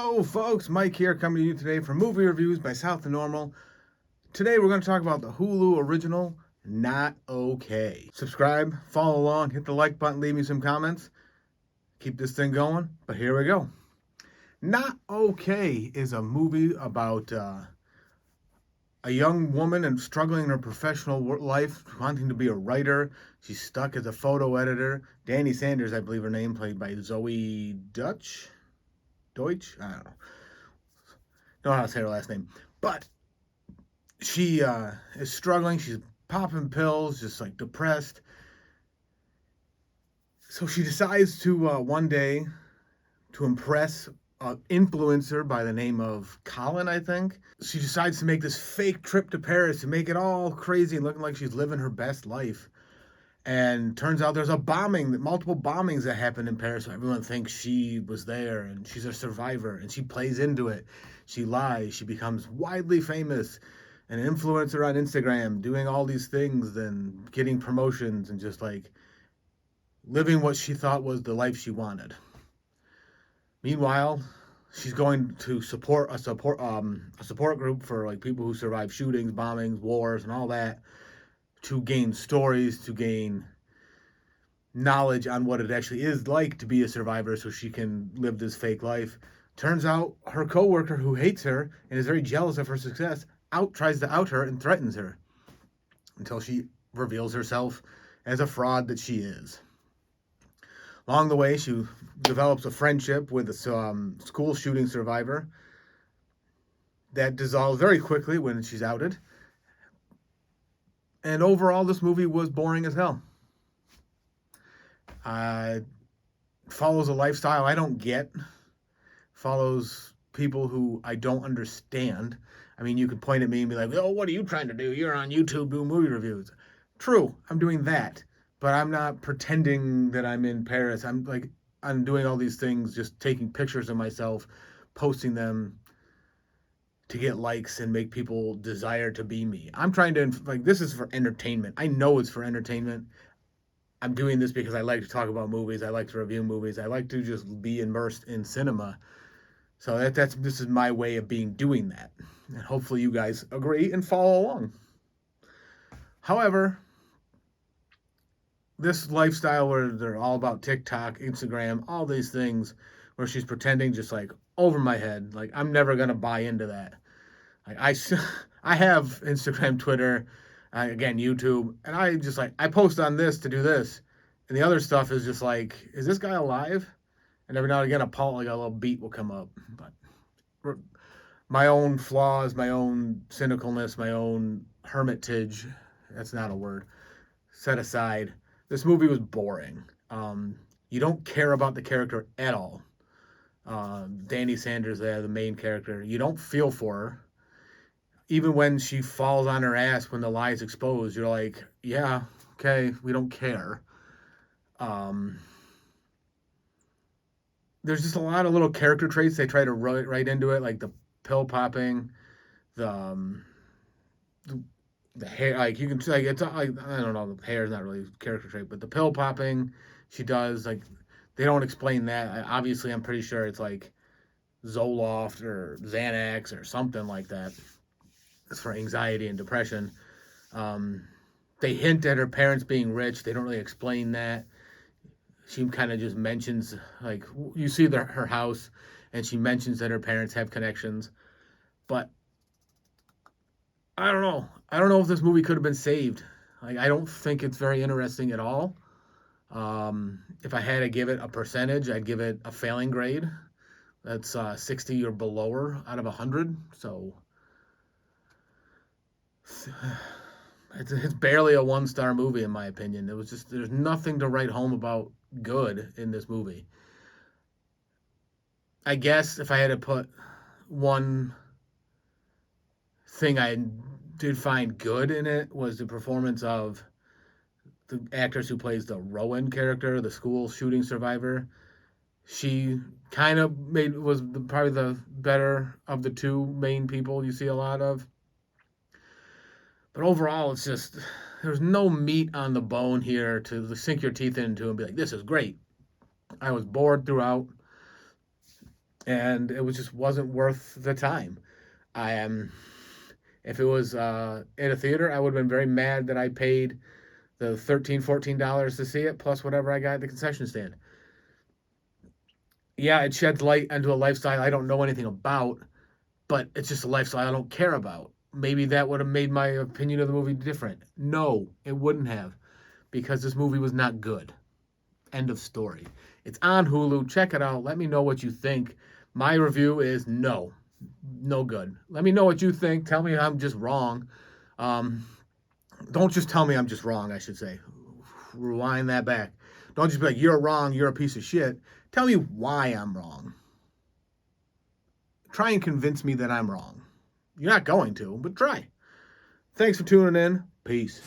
Hello folks, Mike here coming to you today for movie reviews by South to Normal. Today we're going to talk about the Hulu original, Not Okay. Subscribe, follow along, hit the like button, leave me some comments. Keep this thing going, but here we go. Not Okay is a movie about a young woman and struggling in her professional life, wanting to be a writer. She's stuck as a photo editor. Danny Sanders, I believe her name, played by Zoe Deutsch? I don't know how to say her last name. But she is struggling. She's popping pills, just like depressed. So she decides to one day to impress an influencer by the name of Colin, I think. She decides to make this fake trip to Paris to make it all crazy and looking like she's living her best life. And turns out there's multiple bombings that happened in Paris. So everyone thinks she was there and she's a survivor and she plays into it. She lies. She becomes widely famous, an influencer on Instagram, doing all these things and getting promotions and just like living what she thought was the life she wanted. Meanwhile, she's going to support a support group for like people who survive shootings, bombings, wars, and all that, to gain stories, to gain knowledge on what it actually is like to be a survivor so she can live this fake life. Turns out her coworker, who hates her and is very jealous of her success, tries to out her and threatens her until she reveals herself as a fraud that she is. Along the way, she develops a friendship with a school shooting survivor that dissolves very quickly when she's outed. And overall, this movie was boring as hell. Follows a lifestyle I don't get. Follows people who I don't understand. I mean, you could point at me and be like, "Oh, what are you trying to do? You're on YouTube doing movie reviews." True, I'm doing that, but I'm not pretending that I'm in Paris. I'm doing all these things, just taking pictures of myself, posting them to get likes and make people desire to be me. I'm trying to, this is for entertainment. I know it's for entertainment. I'm doing this because I like to talk about movies. I like to review movies. I like to just be immersed in cinema. So this is my way of doing that. And hopefully you guys agree and follow along. However, this lifestyle where they're all about TikTok, Instagram, all these things where she's pretending just like over my head, like I'm never going to buy into that. I have Instagram, Twitter, again, YouTube, and I post on this to do this. And the other stuff is just like, is this guy alive? And every now and again, a little beat will come up. But my own flaws, my own cynicalness, my own hermitage, that's not a word, set aside, this movie was boring. You don't care about the character at all. Danny Sanders there, the main character, you don't feel for her. Even when she falls on her ass when the lie is exposed, you're like, yeah, okay, we don't care. There's just a lot of little character traits they try to write into it, like the pill popping, the hair. Like you can like it's like I don't know, the hair is not really a character trait, but the pill popping she does, like they don't explain that. Obviously, I'm pretty sure it's like Zoloft or Xanax or something like that. It's for anxiety and depression. They hint at her parents being rich. They don't really explain that. She kind of just mentions, like, you see her house, and she mentions that her parents have connections. But I don't know. I don't know if this movie could have been saved. Like, I don't think it's very interesting at all. If I had to give it a percentage, I'd give it a failing grade. That's 60 or below out of 100. So it's barely a 1-star movie in my opinion. There's nothing to write home about good in this movie. I guess if I had to put one thing I did find good in it was the performance of the actress who plays the Rowan character, the school shooting survivor. She kind of was probably the better of the two main people you see a lot of. But overall, it's just, there's no meat on the bone here to sink your teeth into and be like, this is great. I was bored throughout. and it was just wasn't worth the time. I am. If it was in a theater, I would have been very mad that I paid the $13, $14 to see it, plus whatever I got at the concession stand. Yeah, it sheds light into a lifestyle I don't know anything about, but it's just a lifestyle I don't care about. Maybe that would have made my opinion of the movie different. No, it wouldn't have, because this movie was not good. End of story. It's on Hulu. Check it out. Let me know what you think. My review is no, no good. Let me know what you think. Tell me I'm just wrong. Um, don't just tell me I'm just wrong, I should say. Rewind that back. Don't just be like, you're wrong, you're a piece of shit. Tell me why I'm wrong. Try and convince me that I'm wrong. You're not going to, but try. Thanks for tuning in. Peace.